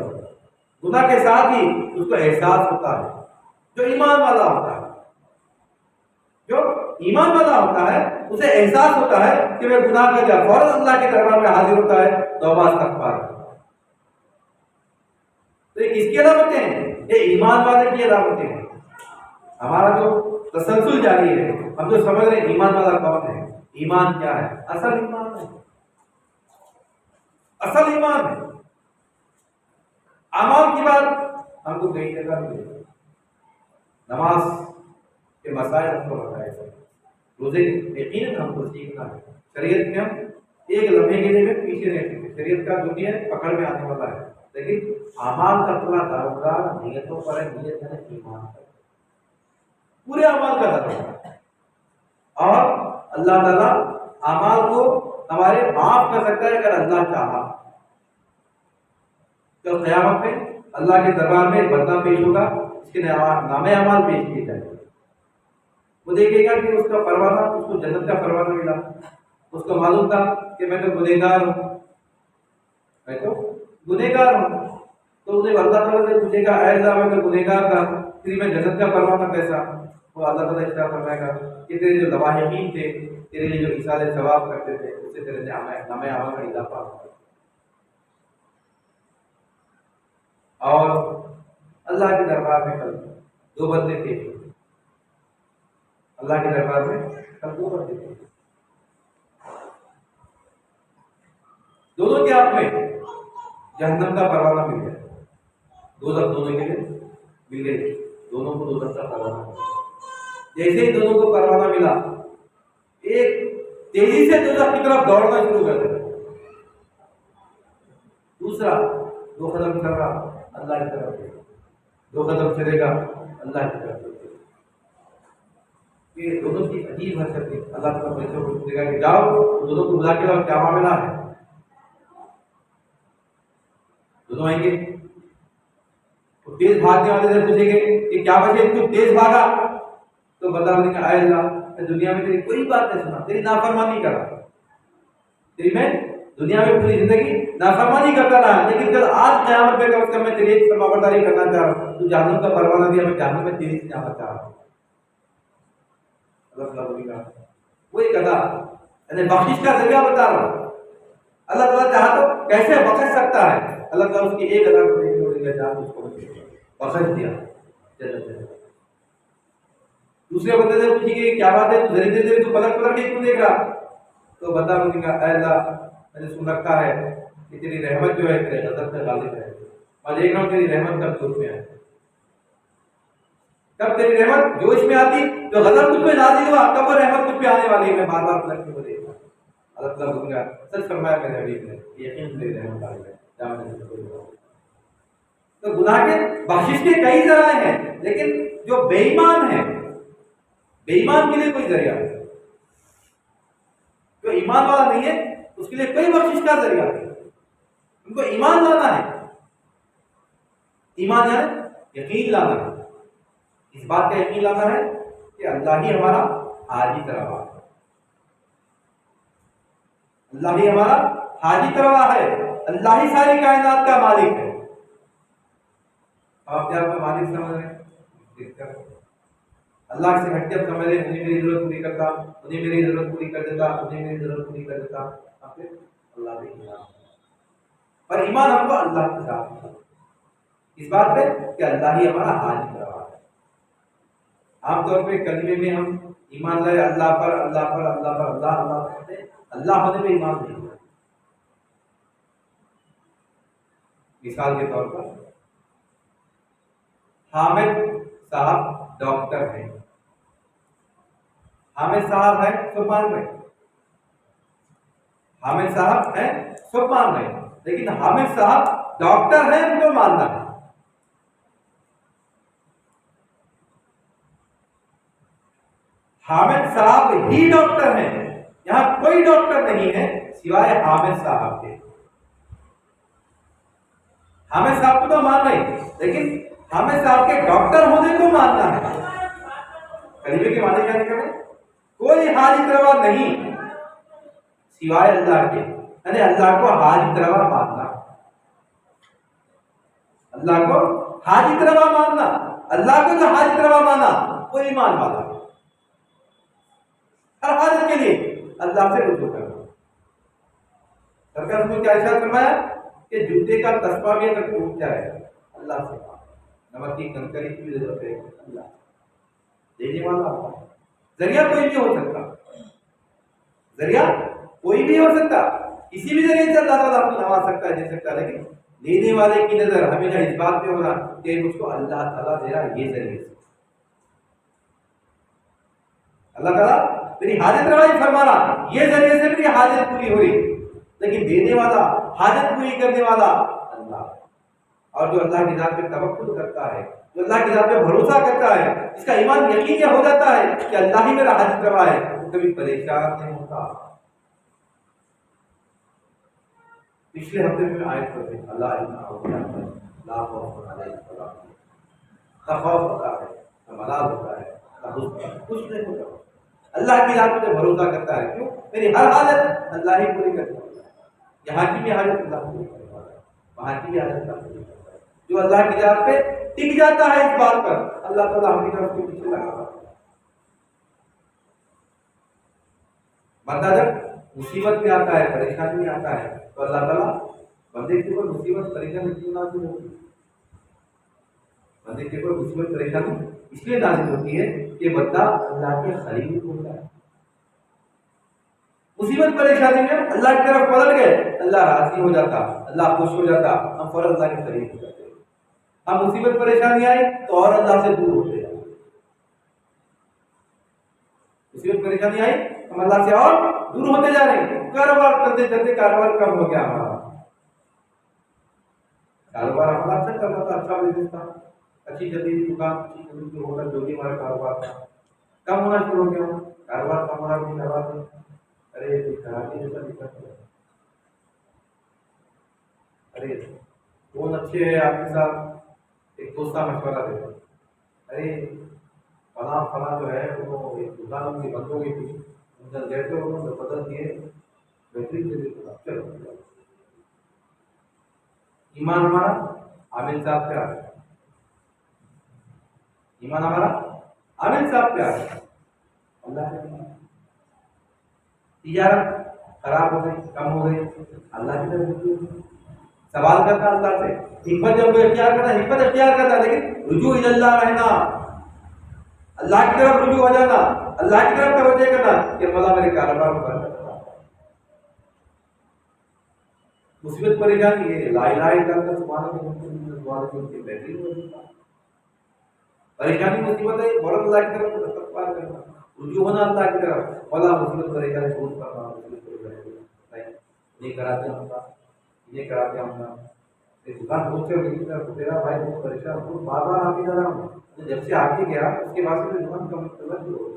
گناہ کے ساتھ ہی اس کو احساس ہوتا ہے۔ جو ایمان والا ہوتا ہے، جو ایمان والا ہوتا ہے اسے احساس ہوتا ہے کہ میں گناہ کر دیا، فوراً اللہ کے دربار میں حاضر ہوتا ہے، توبہ استغفار کرتا ہے۔ تو یہ کس کی علامتیں ہیں؟ یہ ایمان والے کی علامتیں ہیں۔ ہمارا جو تسلسل جاری ہے، ہم جو سمجھ رہے ہیں ایمان والا کون ہے، ایمان کیا ہے، اصل ایمان ہے، اصل ایمان ہے۔ اعمال کی بات ہم کو کئی جگہ ملے، نماز کے مسائل ہم کو بتائے گئے، روزے یقیناً ہم کو سیکھنا ہے، شریعت میں ہم ایک لمحے کے لیے میں پیچھے رہ سکتے، شریعت کا جو بھی ہے پکڑ میں آنے والا ہے، لیکن اعمال کا پورا دارومدار نیتوں پر ہے، نیت ہے ایمان پر، پورے اعمال کا دارومدار۔ اور اللہ تعالیٰ اعمال کو ہمارے معاف کر سکتا ہے اگر اللہ چاہا۔ تو قیامت میں اللہ کے دربار میں ایک بندہ پیش ہوگا، اس کے نام اعمال پیش کیے جائیں گے، وہ دیکھے گا کہ اس کا پروانہ، اس کو جنت کا پروانہ ملا، اس کو معلوم تھا کہ میں تو گنہگار ہوں، میں تو گنہگار ہوں، تو اسے اللہ تعالیٰ سے پوچھے گا اے اللہ میں تو گنہگار تھا، پھر میں جنت کا پروانہ کیسا؟ وہ اللہ تعالیٰ اشارہ فرمائے گا کہ تیرے جو لواحقین تھے، تیرے لیے جو ایصال ثواب کرتے تھے، اس سے تیرے نام اعمال کا اضافہ ہوگا۔ اور اللہ کے دربار میں کل دو بندے پیش ہوئے، اللہ کے دربار میں کل دو بندے پیش ہوئے، دونوں کے ہاتھ میں جہنم کا پروانہ مل گیا، دوزخ دونوں کے لیے مل گئی، دونوں کو دوزخ کا پروانہ ملا۔ جیسے ہی دونوں کو پروانہ ملا، ایک تیزی سے دوزخ کی طرف دوڑنا شروع کر دیا، دوسرا دو قدم چل رہا اللہ کی طرف، دو قدم چلے گا اللہ کی طرف۔ یہ دونوں کی عجیب حرکت ہے، اللہ تعالیٰ بچوں کو پوچھے گا کہ جاؤ دونوں کو بلا کے لاؤ، کیا معاملہ ہے؟ دونوں آئیں گے، تو تیز بھاگنے والے سے پوچھیں گے کہ کیا وجہ تو تیز بھاگا؟ تو بندہ بولے گا اے اللہ میں دنیا میں تیری کوئی بات نہیں سنا، تیری نافرمانی کرا، تیری میں دنیا میں پوری زندگی نافرمانی کرتا رہا، لیکن جب آج قیامت پہ کم از کم میں تیری ایک فرمانبرداری کرنا چاہ رہا ہوں، تو جہنم کا پروانہ دیا، میں جہنم میں تیری سے جانا چاہ رہا ہوں۔ اللہ تعالیٰ بولے گا وہ ایک ادا یعنی بخشش کا ذریعہ بتا رہا ہوں، اللہ تعالیٰ چاہا تو کیسے بخش سکتا ہے؟ اللہ تعالیٰ اس کی ایک ادا کو دیکھ کے بولے گا جہاں اس کو بخش دیا، چلو۔ دوسرے بندے سے پوچھیں گے کیا بات ہے تو ذرے دیر تو پلک پلک کے کیوں دیکھ رہا؟ تو بندہ بولے گا اے اللہ میں نے سن رکھا ہے کہ تیری رحمت جو ہے تیرے غضب سے غالب ہے، میں دیکھ رہا ہوں تیری رحمت کب جوش میں آتی، کب تیری رحمت جوش میں آتی تو غضب تجھ پہ نازل ہوا، کب وہ رحمت تجھ پہ آنے والی ہے، میں بار بار پلٹ کے وہ دیکھ رہا ہوں۔ اللہ تعالیٰ بولے گا سچ فرمایا میرے حبیب نے، یقین تیری رحمت آ ہے، جہاں میں نے کوئی بات۔ تو گناہ کے بخشش کے کئی ذرائع ہیں، لیکن جو بے ایمان ہے، بے ایمان کے لیے کوئی ذریعہ نہیں، جو ایمان والا نہیں ہے اس کے لیے کوئی بخشش کا ذریعہ نہیں، ان کو ایمان لانا ہے، ایمان یعنی یقین لانا ہے، اس بات کا یقین لانا ہے کہ اللہ ہی ہمارا حاجت روا ہے، اللہ ہی ہمارا حاجت روا ہے، اللہ ہی ساری کائنات کا مالک ہے۔ آپ کیا مالک سمجھ رہے ہیں؟ اللہ سے ہٹ کے اب سمجھ رہے ہیں انہیں میری ضرورت پوری کرتا، انہیں میری ضرورت پوری کر دیتا، انہیں میری ضرورت پوری کر دیتا، پھر اللہ بھی پر ایمان ہم کو اللہ کے ساتھ اس بات پہ کہ اللہ ہی ہمارا حاجت روا ہے۔ عام طور پہ کلمے میں ہم ایمان لائے اللہ پر اللہ پر اللہ پر اللہ اللہ کرتے، اللہ ہونے پہ ایمان نہیں ہے۔ مثال کے طور پر حامد صاحب ڈاکٹر ہیں، حامد صاحب ہے سبحان میں، حامد صاحب ہے سبحان میں، لیکن حامد صاحب ڈاکٹر ہے ان کو ماننا ہے۔ حامد صاحب ہی ڈاکٹر ہیں، یہاں کوئی ڈاکٹر نہیں ہے سوائے حامد صاحب کے۔ حامد صاحب کو تو مان رہے ہیں، لیکن حامد صاحب کے ڈاکٹر ہونے کو ماننا ہے۔ کلمے کے معنی کیا نکلے؟ کوئی حاجت روا نہیں سوائے اللہ کے، یعنی اللہ کو حاجت روا ماننا، اللہ کو حاجت روا ماننا، اللہ کو جو حاجت روا مانا وہ ایمان والا، ہر حاجت کے لیے اللہ سے رجوع کرنا۔ سرکار نے کیا ارشاد فرمایا کہ جوتے کا تسبیح بھی اگر ٹوٹ جائے اللہ سے نمک کی کنکری کی ضرورت ہے، اللہ دینے والا اللہ، ذریعہ کوئی بھی ہو سکتا، ذریعہ کوئی بھی ہو سکتا، کسی بھی ذریعے سے اللہ تعالیٰ آپ کو نواز سکتا ہے، دے سکتا ہے، لیکن لینے والے کی نظر ہمیشہ اس بات پہ ہونا کہ مجھ کو اللہ تعالیٰ دے رہا یہ ذریعے سے، اللہ تعالیٰ میری حاجت روائی فرما رہا یہ ذریعے سے میری حاجت پوری ہو رہی، لیکن دینے والا، حاجت پوری کرنے والا اللہ. اور جو اللہ کی ذات پہ توکل کرتا ہے، جو اللہ کی ذات پہ بھروسہ کرتا ہے، اس کا ایمان یقینی ہو جاتا ہے کہ اللہ ہی میرا حاجت روا ہے، وہ کبھی پریشان نہیں ہوتا. پچھلے ہفتے میں آیت پڑھتے ہیں اللہ لا خوف علیہم ولا هم يحزنون. نہ خوف ہوتا ہے، نہ ملال ہوتا ہے، نہ حزن، کچھ نہیں ہوتا. اللہ کی ذات پہ بھروسہ کرتا ہے. کیوں؟ میری ہر حالت اللہ ہی پوری کرتا ہے. یہاں کی بھی حالت اللہ پوری کرتا ہے، وہاں کی بھی حالت اللہ پوری کرتا ہے. جو اللہ کی ذات پہ ٹک جاتا ہے اس بات پر، اللہ تعالیٰ ہمیشہ اس کے پیچھے لگا ہے. بندہ جب مصیبت میں آتا ہے، پریشانی میں آتا ہے، تو اللہ تعالیٰ بندے کے اوپر مصیبت پریشانی کیوں نازل ہوتی ہے؟ بندے کے اوپر مصیبت پریشانی اس لیے نازل ہوتی ہے کہ بندہ اللہ کے قریب ہوتا ہے. مصیبت پریشانی میں اللہ کی طرف پلٹ گئے، اللہ راضی ہو جاتا، اللہ خوش ہو جاتا، ہم فوراً اللہ کے قریب ہو جاتے. ہم مصیبت پریشانی آئی تو اور اللہ سے دور ہوتے ہیں. مصیبت پریشانی آئی ہم اللہ سے اور دور ہوتے جا رہے ہیں. کاروبار کرتے کرتے کاروبار کم ہو گیا ہمارا. کاروبار ہمارا اچھا چل رہا تھا، اچھا بزنس تھا، اچھی جدید دکان، اچھی جدید ہوٹل، جو بھی ہمارا کاروبار تھا، کم ہونا شروع ہو گیا. کاروبار کم ہونا بھی کروا دیں. ارے خرابی جیسا دقت ہے. ارے کون اچھے ہے آپ کے ساتھ؟ ایک دوست کا مشورہ دیتا، ارے فلاں فلاں جو ہے وہ ایک دکان کی بند ہو گئی تھی، ان گئے تھے، انہوں نے بدل دیے، بہترین سے چلو. ایمان ہمارا عامل صاحب پہ آ گیا. ایمان ہمارا عامل صاحب پہ آ گیا. اللہ نے تجارت خراب ہو گئی، کم ہو گئی، اللہ کی طرف سوال کرتا اللہ سے. حکمت جب کوئی اختیار کرتا، حکمت اختیار کرتا، لیکن رجوع اللہ رہنا، اللہ کی طرف رجوع ہو جانا، اللہ کی طرف توجہ کرنا کہ مولا میرے کاروبار میں برکت کرنا. مصیبت پریشانی یہ لا الہ الا اللہ سبحان اللہ کی بہترین وظیفہ. پریشانی مصیبت ہے، فوراً اللہ کی طرف استغفار کرنا، رجوع ہونا اللہ کی طرف. مولا مصیبت پریشانی دور کرنا، مصیبت پریشانی نہیں کراتے ہوں گا، یہ کراتے ہوں گا. دکان پہنچ کر تیرا بھائی بہت پریشان ہوں، بار بار آ کے جا رہا ہوں. جب سے آ کے گیا اس کے بعد سے دکان کا مطلب ہو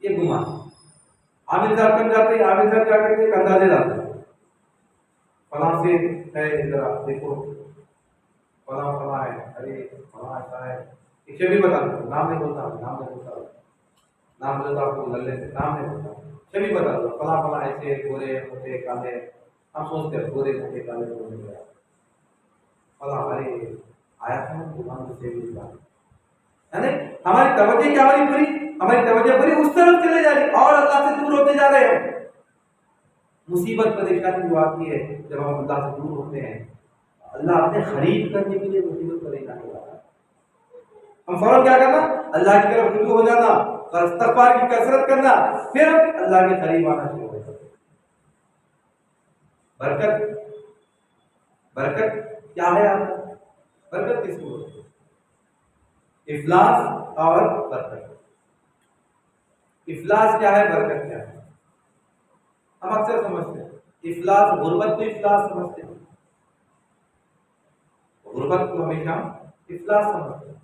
یہ گمان. عامل صاحب کم جاتے ہیں، عامل صاحب کیا کرتے ہیں، اندازے لاتے ہیں. فلاں سے ہے ادھر دیکھو، فلاں فلاں ہے، ارے فلاں ایسا ہے. اسے بھی بتا دو، نام نہیں بولتا، نام نہیں بولتا، نام بولتا آپ کو لے سے نام نہیں بولتا، اسے بھی بتا دو فلاں فلاں ایسے گورے موٹے کالے. ہم سوچتے ہیں گورے موٹے کالے بولنے گیا فلاں، ارے آیا تھا دکان سے بھی بات. یعنی ہماری توجہ کیا ہو رہی پوری، ہماری توجہ پوری اس طرف چلے جا رہی اور اللہ سے دور ہوتے جا رہے ہیں. مصیبت پریشانی جو آتی ہے جب ہم اللہ سے دور ہوتے ہیں، اللہ اپنے قریب کرنے کے لیے مصیبت پریشانی لاتا ہے. ہم فوراً کیا کرنا، اللہ کی طرف رجوع ہو جانا، استغفار کی کثرت کرنا، پھر اللہ کے قریب آنا شروع ہو جاتا ہے. برکت، برکت کیا ہے آپ کا؟ برکت کس کو بولتے ہیں؟ افلاس اور برکت. افلاس کیا ہے، برکت کیا ہے؟ ہم اکثر سمجھتے ہیں افلاس غربت کو افلاس سمجھتے ہیں، غربت کو ہمیشہ افلاس سمجھتے ہیں.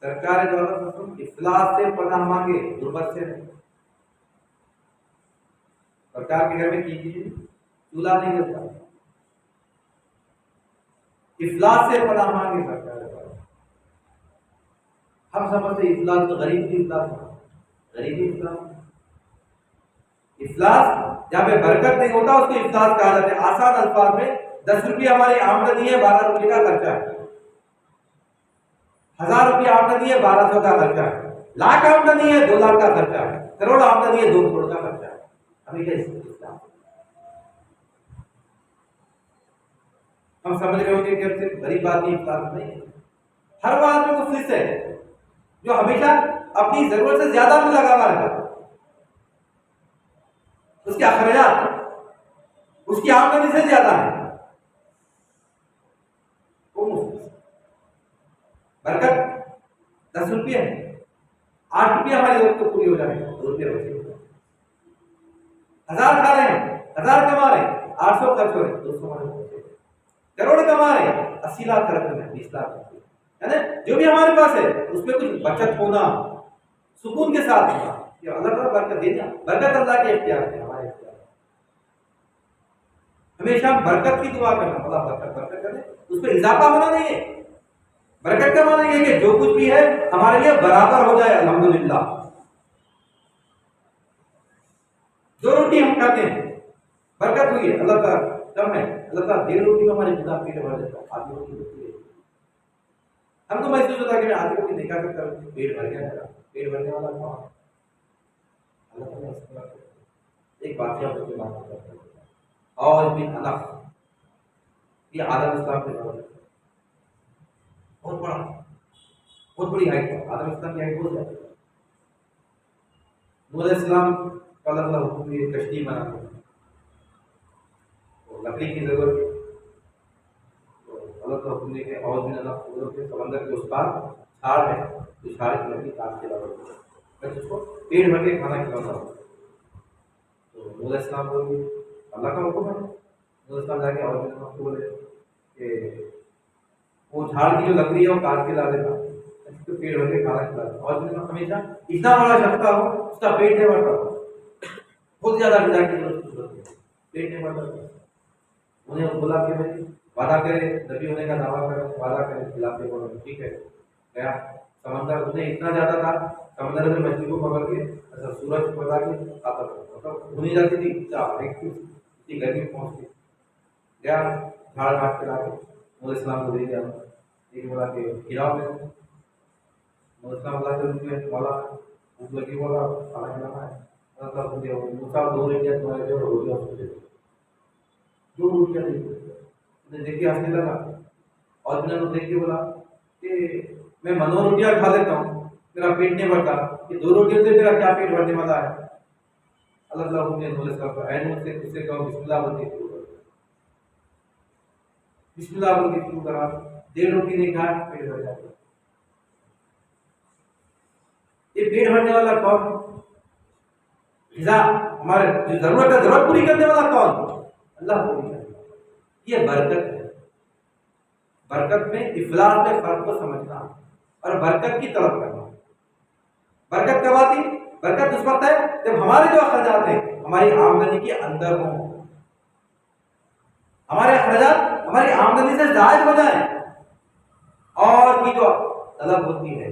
سرکار دو عالم افلاس سے پناہ مانگے، غربت سے نہیں. سرکار کے گھر میں کیجیے چولہا نہیں جلتا، افلاس سے پناہ مانگے سرکار. ہم سمجھتے افلاس تو غریب کی افلاس ہے، غریبی افلاس. افلاس جہاں پہ برکت نہیں ہوتا اس کو افلاس کہا جاتا ہے. آسان الفاظ میں 10 روپیہ ہماری آمدنی ہے، 12 روپے کا خرچہ ہے. 1000 روپیہ آمدنی ہے، 1200 کا خرچہ ہے. لاکھ آمدنی ہے، 2 لاکھ کا خرچہ ہے. کروڑ آمدنی ہے، 2 کروڑ کا خرچہ ہے. ہمیشہ اس افلاس. ہم سمجھ رہے ہوں گے کہ صرف غریب آدمی افلاس نہیں ہے، ہر وہ آدمی مفلس ہے جو ہمیشہ اپنی ضرورت سے زیادہ میں لگا ہوا رہتا ہے. اس کے اخراجات اس کی آمدنی سے زیادہ ہے، وہ مفلس. برکت 10 روپیہ ہے، 8 روپیہ ہماری ضرورت کو پوری ہو جائے، 2 روپیہ بچے. 1000 کھا رہے ہیں، 1000 کما رہے ہیں، 800 خرچ ہو رہے ہیں، 200 ہمارے پاس ہے۔ کروڑ کما رہے ہیں، 80 لاکھ خرچ ہو رہے ہیں، 20 لاکھ ہے نا، جو بھی ہمارے پاس ہے اس میں کچھ بچت ہونا، سکون کے ساتھ ہونا، یہ اللہ تعالیٰ برکت دے دیا۔ برکت اللہ کے اختیار ہے، ہمارے اختیار ہے۔ ہمیشہ برکت کی دعا کرنا، اللہ برکت برکت کرے، اس پہ اضافہ ہونا نہیں ہے۔ برکت کا معنی یہ کہ جو کچھ بھی ہے ہمارے لیے برابر ہو جائے، الحمدللہ۔ جو روٹی ہم کھاتے ہیں برکت ہوئی ہے، اللہ کا کم ہے، اللہ کا 1.5 روٹی میں ہمارے خدا پیٹ بھر جاتا ہے، آدھی روٹی ہوتی ہے، ہم کو محسوس ہوتا ہے کہ میں آدھی روٹی نہیں کھا سکتا، پیٹ بھر گیا میرا، پیٹ بھرنے والا کون ہے؟ اللہ تعالیٰ اس طرح ایک واقعہ کو بات کرتا ہے، اور بھی انف، یہ آدم اسلام کے دور ہے، بہت بڑی ہائٹ ہے، آدم اسلام کی ہائٹ بہت زیادہ ہے۔ نوح علیہ السلام کا اللہ حکم یہ کشتی بنا لکڑی کی ضرورت ہے، تو اللہ کا حکم دے کے اور بھی اللہ کے سمندر کے اس پار چھاڑ ہے، تو چھاڑ کی لکڑی کاٹ کے ضرورت ہے، میں اس کو پیٹ بھر کے کھانا کھلانا ہوں۔ تو نوح علیہ السلام بولے اللہ کا حکم ہے، نوح علیہ السلام جا کے اور بھی بولے کہ وہ جھاڑ کی جو لکڑی ہے وہ کاٹ کے لا دیتا، اس کو پیٹ بھر کے کھانا کھلاتا، اور ہمیشہ اتنا بڑا شخص ہو اس کا پیٹ نہیں بھرتا، بہت زیادہ غذا کی ضرورت ہے، پیٹ نہیں بھرتا۔ انہیں بولا کہ بھائی وعدہ کرے، نبی ہونے کا دعویٰ کرے، وعدہ کرے، کھلاتے بولو ٹھیک ہے، گیا سمندر، انہیں اتنا زیادہ تھا سمندر میں مچھلی کو پکڑ کے سورج کو پکڑا کے کھاتا تھا، مطلب بھونی جاتی تھی اتنی گرمی پہنچتی، گیا جھاڑ کاٹ کے لا کے نور اسلام کو دے دیا، ایک بولا کہ کھلاؤ میں نور اسلام اللہ سے بولا بھوک لگی، بولا کھانا کھلانا ہے، اللہ کو دیا، موسیٰ 2 روٹیاں تمہارے دے اور روٹیاں اس کو دے دو، 2 روٹیاں دے دو، انہیں دیکھ کے ہنسنے لگا، اور میں نے دیکھ کے بولا کہ میں منو روٹیاں کھا لیتا ہوں، میرا پیٹ نہیں بھرتا، یہ 2 روٹیوں سے میرا کیا پیٹ بھرنے والا ہے؟ اللہ تعالیٰ نے نور اسلام کو عین سے اسے کہو بسم اللہ بول کے شروع کر، بسم اللہ بول کے شروع کرا، 1.5 روٹی نہیں کھایا، پیٹ بھر جاتا۔ یہ پیٹ بھرنے والا کون؟ غذا ہمارے جو ضرورت ہے، ضرورت پوری کرنے والا کون؟ اللہ پوری کرنے والا۔ یہ برکت ہے۔ برکت میں افلاس میں فرق کو سمجھنا اور برکت کی طلب کرنا۔ برکت کب آتی؟ برکت اس وقت ہے جب ہمارے جو اخراجات ہیں ہماری آمدنی کے اندر ہوں، ہمارے اخراجات ہماری آمدنی سے زائد ہو جائیں، اور کی جو طلب ہوتی ہے،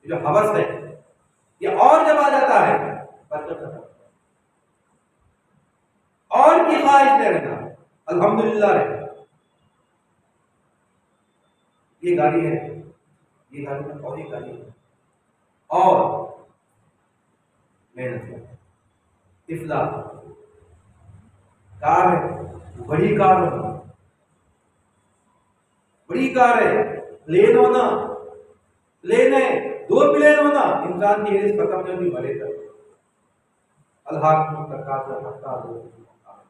جو ہوس ہے، یہ اور جب آ جاتا ہے برکت ختم، اور کی خواہش نہیں رہنا، الحمدللہ رہنا۔ یہ گاڑی ہے، یہ گاڑی میں اور ایک گاڑی ہے، اور محنت ہے، افلاس کار ہے، بڑی کار ہونا، بڑی کار ہے، پلین ہونا، پلین ہے، 2 پلین ہونا، انسان کی حیثیت ختم نہیں ہوتی بڑے تک، الحاق تکاثر حتی زرتم المقابر،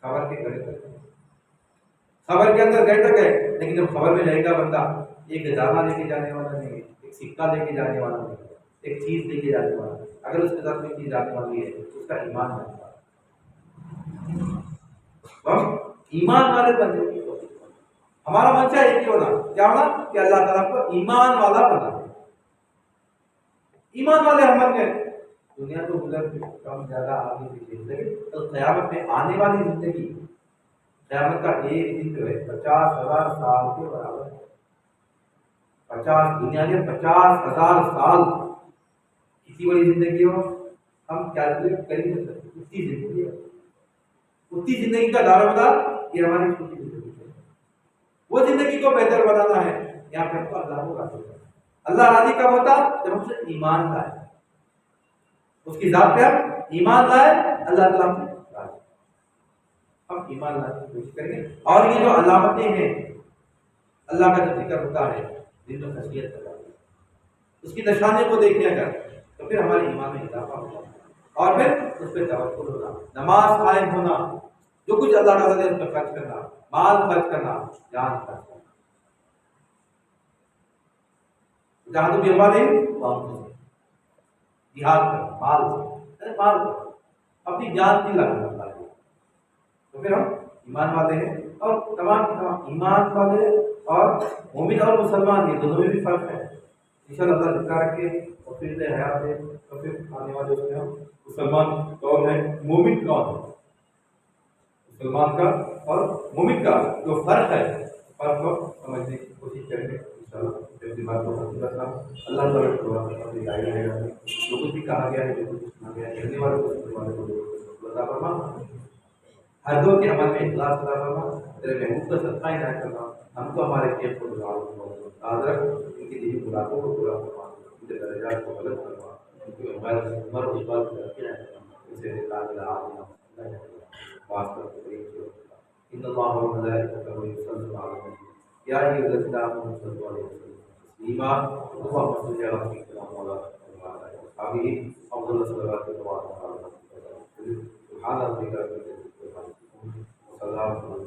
خبر کے گھڑے تک، خبر کے اندر گھڑے تک ہے، لیکن جب خبر میں جائے گا بندہ، ایک گزارہ لے کے جانے والا نہیں ہے، ایک سکہ لے کے جانے والا نہیں ہے، ایک چیز لے کے جانے والا، اگر اس کے ساتھ کوئی چیز جانے والی ہے اس کا ایمان بنتا ہے۔ ہم ایمان والے بننے کی کوشش کریں، ہمارا منشا ایک ہی ہونا، کیا ہونا کہ اللہ تعالیٰ کو ایمان والا بنا، ایمان والے ہم بن گئے، دنیا تو گزر کم زیادہ آگے پیچھے، لیکن قیامت میں آنے والی زندگی، قیامت کا ایک دن جو ہے 50,000 سال کے برابر ہے، 50 دنیا کے 50,000 سال کسی بڑی زندگی ہو ہم کیلکولیٹ کر ہی نہیں سکتے، اتنی زندگی ہے، اتنی زندگی کا دار و مدار یہ ہماری چھوٹی زندگی ہے۔ وہ زندگی کو بہتر بنانا ہے، یہاں پہ ہم کو اللہ کو راضی کرنا۔ اللہ راضی کب ہوتا؟ جب ہم سے ایمان لائے، اس کی ذات پہ ہم ایمان لائے، اللہ تعالیٰ سے راضی، ہم ایمان لانے کی کوشش کریں گے۔ اور یہ جو علامتیں ہیں اللہ کا جو ذکر ہوتا ہے، دل میں خشیت پیدا ہوتی ہے، اس کی نشانی کو دیکھنے اگر تو پھر ہمارے ایمان میں اضافہ ہوگا، اور پھر اس پہ توکل ہونا، نماز قائم ہونا، جو کچھ اللہ تعالیٰ نے اس پہ خرچ کرنا، مال خرچ کرنا، جان خرچ کرنا، جہاد و بیمار جہاد کرنا مال سے، ارے مار دو، اپنی جان کی لاگت بتا دی، تو پھر ہم ایمان والے ہیں۔ اور تمام ایمان والے اور مومن اور مسلمان یہ دونوں میں بھی فرق ہے، انشاءاللہ اللہ ذکر رکھے اور پھر حیات ہے، اور پھر آنے والے اس میں ہم مسلمان کون ہے، مومن کون ہے، مسلمان کا اور مومن کا جو فرق ہے، فرق کو سمجھنے کی کوشش کریں گے انشاءاللہ۔ اپنی بات کو ختم کرتا ہوں، اللہ تعالیٰ جو کچھ بھی کہا گیا ہے، جو کچھ سنا گیا ہے، کہنے والے کو سننے والے کو عطا فرما، ہر دو کے عمل میں اخلاص عطا فرما، تیرے محبوب کا صدقہ عنایت کرنا، ہم کو ہمارے کیف کو یاد رکھ، ان کی دینی مرادوں کو پورا فرما، ان کے درجات کو غلط کروا، ان کی عمر اور عبادت کو رکھے رہنا، اسے لا الہ الا اللہ واسطہ ان اللہ وملائکتہ یصلون علی النبی یا ایھا الذین آمنوا صلوا علیہ وسلم تسلیما اللهم صل علی سیدنا مولانا وعلى آلہ وصحبہ افضل الصلوات والسلام سبحان ربک رب العزة عما یصفون وسلام علی